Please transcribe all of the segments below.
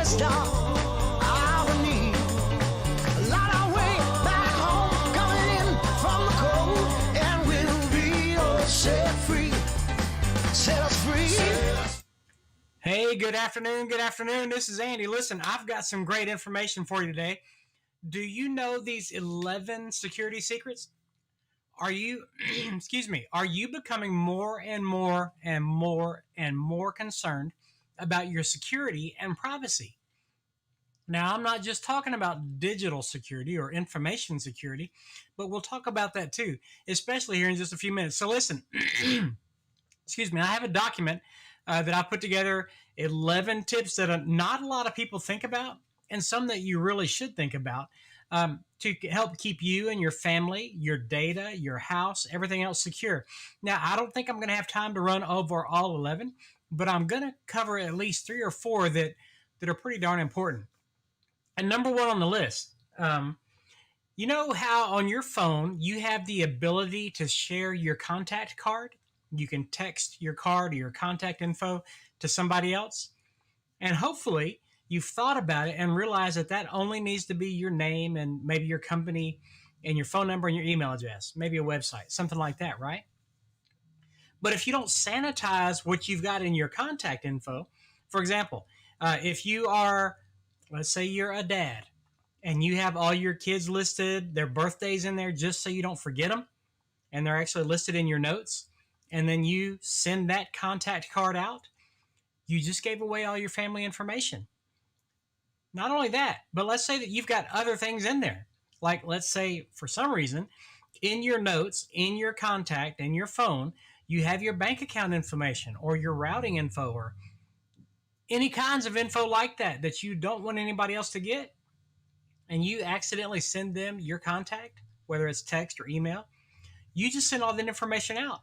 best of our need. A lot of way back home, coming in from the cold, and we'll be all set free. Set us free. Hey, good afternoon. Good afternoon. This is Andy. Listen, I've got some great information for you today. Do you know these 11 security secrets? Are you, are you becoming more and more and more and more concerned about your security and privacy? Now, I'm not just talking about digital security or information security, but we'll talk about that too, especially here in just a few minutes. So listen, I have a document that I put together 11 tips that not a lot of people think about, and some that you really should think about to help keep you and your family, your data, your house, everything else secure. Now, I don't think I'm going to have time to run over all 11, but I'm going to cover at least 3 or 4 that are pretty darn important. And number 1 on the list, you know how on your phone you have the ability to share your contact card? You can text your card or your contact info to somebody else. And hopefully you've thought about it and realized that that only needs to be your name and maybe your company and your phone number and your email address, maybe a website, something like that, right? But if you don't sanitize what you've got in your contact info, for example, if you are, let's say you're a dad and you have all your kids listed, their birthdays in there just so you don't forget them, and they're actually listed in your notes, and then you send that contact card out, you just gave away all your family information. Not only that, but let's say that you've got other things in there. Like, let's say, for some reason, in your notes, in your contact, in your phone, you have your bank account information or your routing info or any kinds of info like that you don't want anybody else to get, and you accidentally send them your contact, whether it's text or email, you just send all that information out.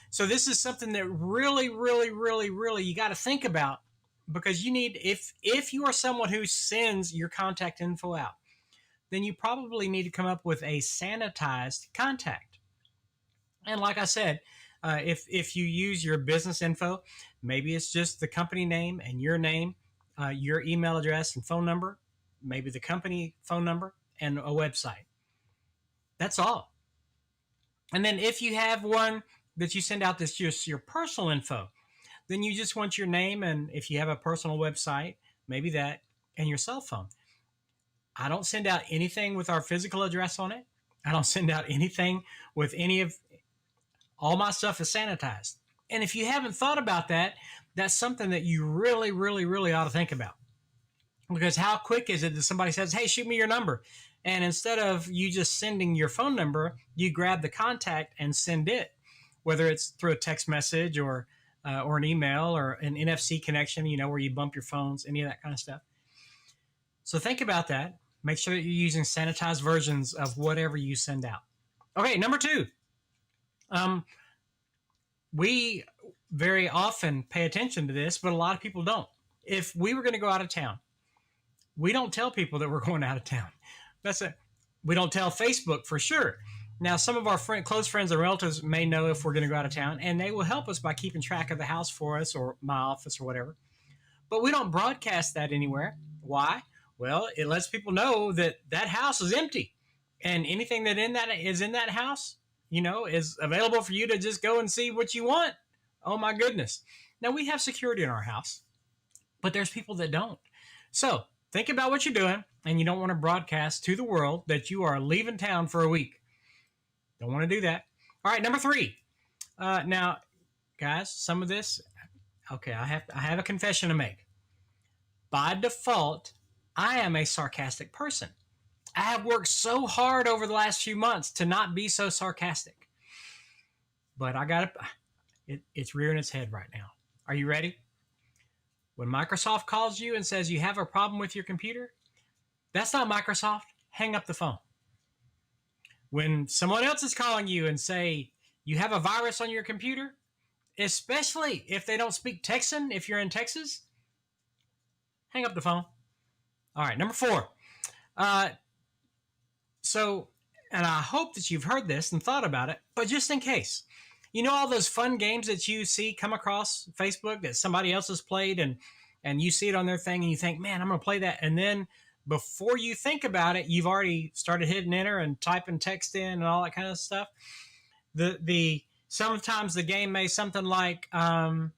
So this is something that really, really, really, really you got to think about, because you need, if you are someone who sends your contact info out, then you probably need to come up with a sanitized contact. And like I said, if you use your business info, maybe it's just the company name and your name, your email address and phone number, maybe the company phone number and a website. That's all. And then if you have one that you send out that's just your personal info, then you just want your name, and if you have a personal website, maybe that, and your cell phone. I don't send out anything with our physical address on it. I don't send out anything with all my stuff is sanitized. And if you haven't thought about that, that's something that you really, really, really ought to think about. Because how quick is it that somebody says, hey, shoot me your number? And instead of you just sending your phone number, you grab the contact and send it, whether it's through a text message or an email or an NFC connection, where you bump your phones, any of that kind of stuff. So think about that. Make sure that you're using sanitized versions of whatever you send out. Okay, number 2. We very often pay attention to this, but a lot of people don't. If we were going to go out of town, we don't tell people that we're going out of town. We don't tell Facebook for sure. Now, some of our close friends and relatives may know if we're going to go out of town, and they will help us by keeping track of the house for us or my office or whatever. But we don't broadcast that anywhere. Why? Well, it lets people know that that house is empty, and anything that is in that house, is available for you to just go and see what you want. Oh my goodness. Now, we have security in our house, but there's people that don't. So think about what you're doing, and you don't want to broadcast to the world that you are leaving town for a week. Don't want to do that. All right, number 3. Now, guys, some of this, okay, I have a confession to make. By default, I am a sarcastic person. I have worked so hard over the last few months to not be so sarcastic. But it's rearing its head right now. Are you ready? When Microsoft calls you and says you have a problem with your computer, that's not Microsoft. Hang up the phone. When someone else is calling you and say you have a virus on your computer, especially if they don't speak Texan, if you're in Texas, hang up the phone. All right, number 4. And I hope that you've heard this and thought about it, but just in case, all those fun games that you see come across Facebook that somebody else has played, and and you see it on their thing and you think, man, I'm going to play that. And then before you think about it, you've already started hitting enter and typing text in and all that kind of stuff. Sometimes the game may something like, well,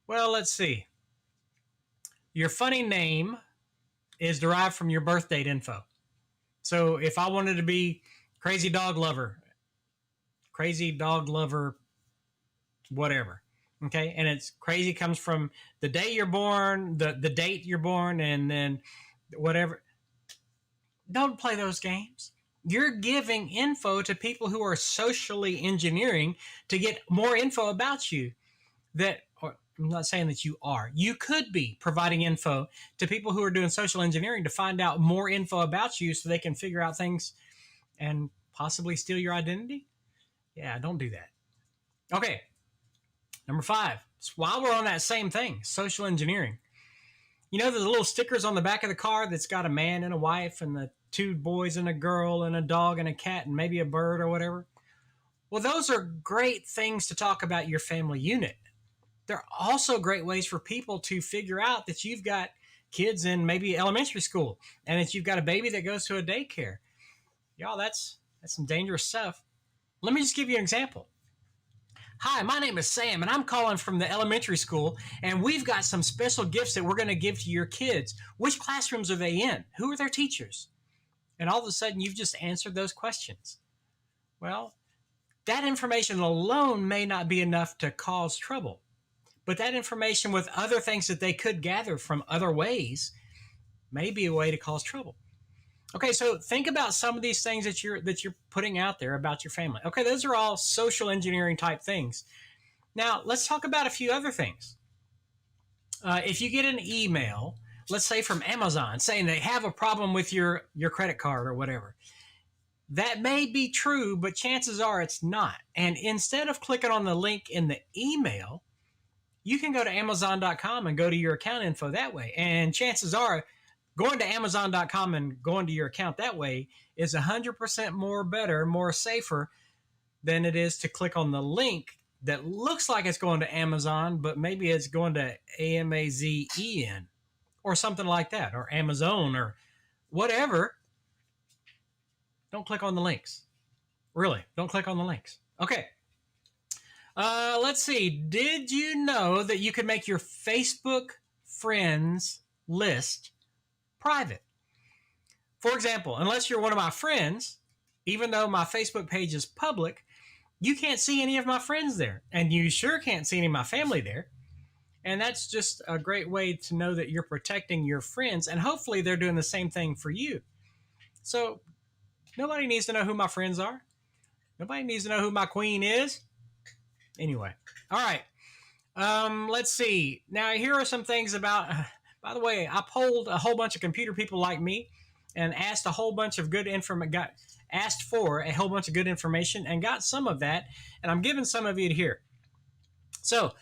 let's see. Your funny name is derived from your birth date info. So if I wanted to be crazy dog lover, whatever. Okay. And it's crazy comes from the day you're born, the date you're born, and then whatever. Don't play those games. You're giving info to people who are socially engineering to get more info about you. I'm not saying that you are. You could be providing info to people who are doing social engineering to find out more info about you so they can figure out things and possibly steal your identity. Yeah, don't do that. Okay. Number 5. So while we're on that same thing, social engineering. You know, there's little stickers on the back of the car that's got a man and a wife and the 2 boys and a girl and a dog and a cat and maybe a bird or whatever. Well, those are great things to talk about your family unit. They're also great ways for people to figure out that you've got kids in maybe elementary school and that you've got a baby that goes to a daycare. Y'all, that's some dangerous stuff. Let me just give you an example. Hi, my name is Sam, and I'm calling from the elementary school, and we've got some special gifts that we're going to give to your kids. Which classrooms are they in? Who are their teachers? And all of a sudden, you've just answered those questions. Well, that information alone may not be enough to cause trouble. But that information with other things that they could gather from other ways may be a way to cause trouble. Okay, so think about some of these things that you're putting out there about your family. Okay, those are all social engineering type things. Now, let's talk about a few other things. If you get an email, let's say from Amazon, saying they have a problem with your credit card or whatever, that may be true, but chances are it's not. And instead of clicking on the link in the email, you can go to Amazon.com and go to your account info that way. And chances are going to Amazon.com and going to your account that way is 100% more better, more safer than it is to click on the link that looks like it's going to Amazon, but maybe it's going to AMAZEN or something like that, or Amazon or whatever. Don't click on the links. Really, don't click on the links. Okay. Let's see. Did you know that you could make your Facebook friends list private? For example, unless you're one of my friends, even though my Facebook page is public, you can't see any of my friends there. And you sure can't see any of my family there. And that's just a great way to know that you're protecting your friends. And hopefully they're doing the same thing for you. So nobody needs to know who my friends are. Nobody needs to know who my queen is. Anyway, all right. Let's see. Now, here are some things about, by the way, I polled a whole bunch of computer people like me and asked a whole bunch of good information, asked for a whole bunch of good information and got some of that. And I'm giving some of it here. So,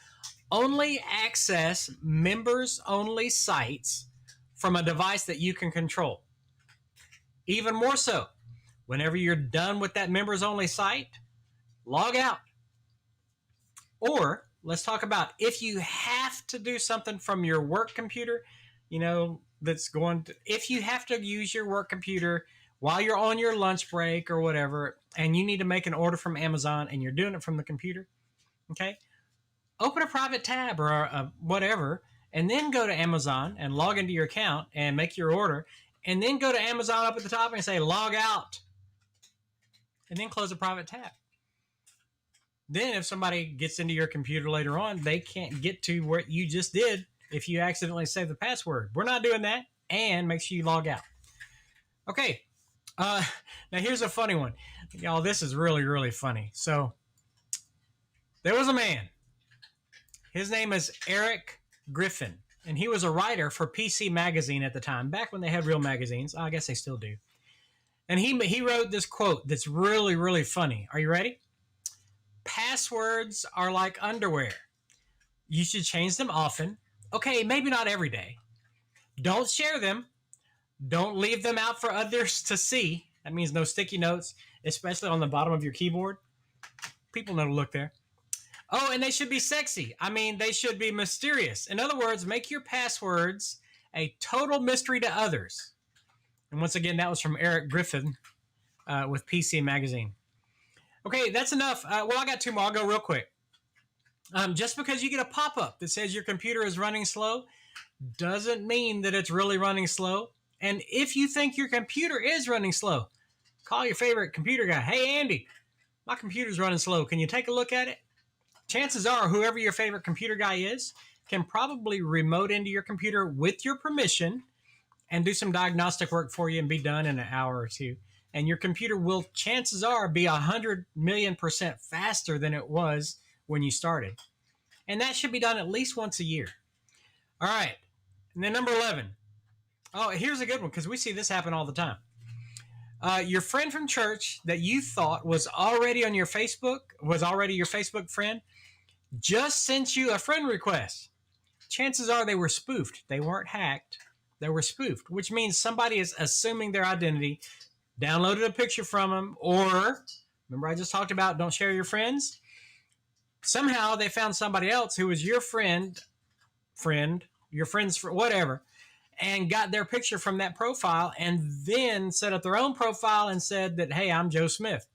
only access members-only sites from a device that you can control. Even more so, whenever you're done with that members-only site, log out. Or let's talk about if you have to do something from your work computer, if you have to use your work computer while you're on your lunch break or whatever, and you need to make an order from Amazon and you're doing it from the computer, okay, open a private tab or whatever, and then go to Amazon and log into your account and make your order, and then go to Amazon up at the top and say log out, and then close a private tab. Then if somebody gets into your computer later on, they can't get to what you just did if you accidentally save the password. We're not doing that. And make sure you log out. Okay. Now here's a funny one. Y'all, this is really, really funny. So there was a man. His name is Eric Griffin. And he was a writer for PC Magazine at the time, back when they had real magazines. I guess they still do. And he wrote this quote that's really, really funny. Are you ready? Passwords are like underwear. You should change them often. Okay, maybe not every day. Don't share them. Don't leave them out for others to see. That means no sticky notes, especially on the bottom of your keyboard. People know to look there. Oh, and they should be sexy. I mean, they should be mysterious. In other words, make your passwords a total mystery to others. And once again, that was from Eric Griffin with PC Magazine. Okay, that's enough. Well, I got two more. I'll go real quick. Just because you get a pop-up that says your computer is running slow doesn't mean that it's really running slow. And if you think your computer is running slow, call your favorite computer guy. Hey, Andy, my computer's running slow. Can you take a look at it? Chances are whoever your favorite computer guy is can probably remote into your computer with your permission and do some diagnostic work for you and be done in an hour or two. And your computer will, chances are, be 100,000,000% faster than it was when you started. And that should be done at least once a year. All right. And then number 11. Oh, here's a good one because we see this happen all the time. Your friend from church that you thought was already on your Facebook, was already your Facebook friend, just sent you a friend request. Chances are they were spoofed. They weren't hacked. They were spoofed, which means somebody is assuming their identity, downloaded a picture from them, or, remember I just talked about don't share your friends? Somehow they found somebody else who was your friend, your friend's whatever, and got their picture from that profile and then set up their own profile and said that, hey, I'm Joe Smith.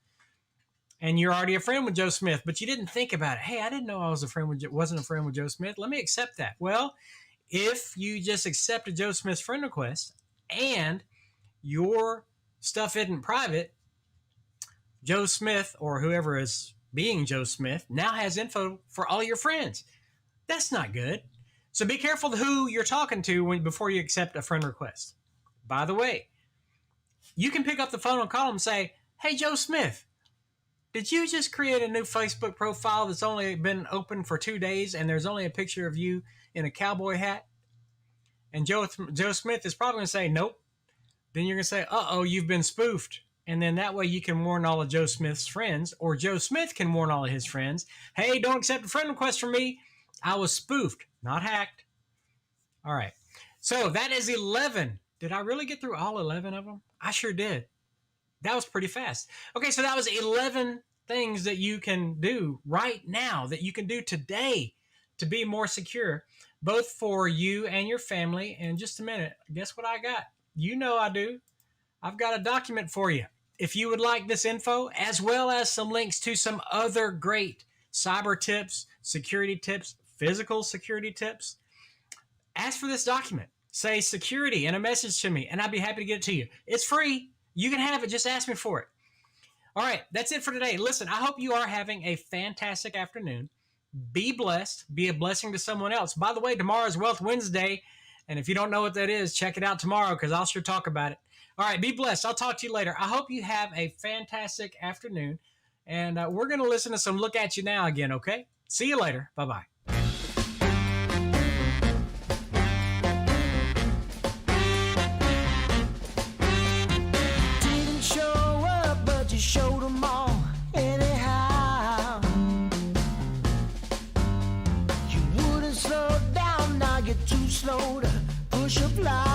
And you're already a friend with Joe Smith, but you didn't think about it. Hey, I didn't know I wasn't a friend with Joe Smith. Let me accept that. Well, if you just accepted Joe Smith's friend request and your stuff isn't private, Joe Smith or whoever is being Joe Smith now has info for all your friends. That's not good. So be careful who you're talking to before you accept a friend request. By the way, you can pick up the phone and call them and say, hey, Joe Smith, did you just create a new Facebook profile that's only been open for 2 days and there's only a picture of you in a cowboy hat? And Joe Smith is probably going to say, nope. Then you're going to say, uh-oh, you've been spoofed. And then that way you can warn all of Joe Smith's friends, or Joe Smith can warn all of his friends, hey, don't accept a friend request from me. I was spoofed, not hacked. All right. So that is 11. Did I really get through all 11 of them? I sure did. That was pretty fast. Okay, so that was 11 things that you can do right now, that you can do today to be more secure, both for you and your family. In just a minute, guess what I got? You know I do. I've got a document for you. If you would like this info, as well as some links to some other great cyber tips, security tips, physical security tips, ask for this document. Say security in a message to me, and I'd be happy to get it to you. It's free. You can have it. Just ask me for it. All right, that's it for today. Listen, I hope you are having a fantastic afternoon. Be blessed. Be a blessing to someone else. By the way, tomorrow is Wealth Wednesday, and if you don't know what that is, check it out tomorrow because I'll sure talk about it. All right, be blessed. I'll talk to you later. I hope you have a fantastic afternoon, and we're going to listen to some Look At You Now again, okay? See you later. Bye-bye. Didn't show up, but you showed them all anyhow. You wouldn't slow down, now you're too slow to push a fly.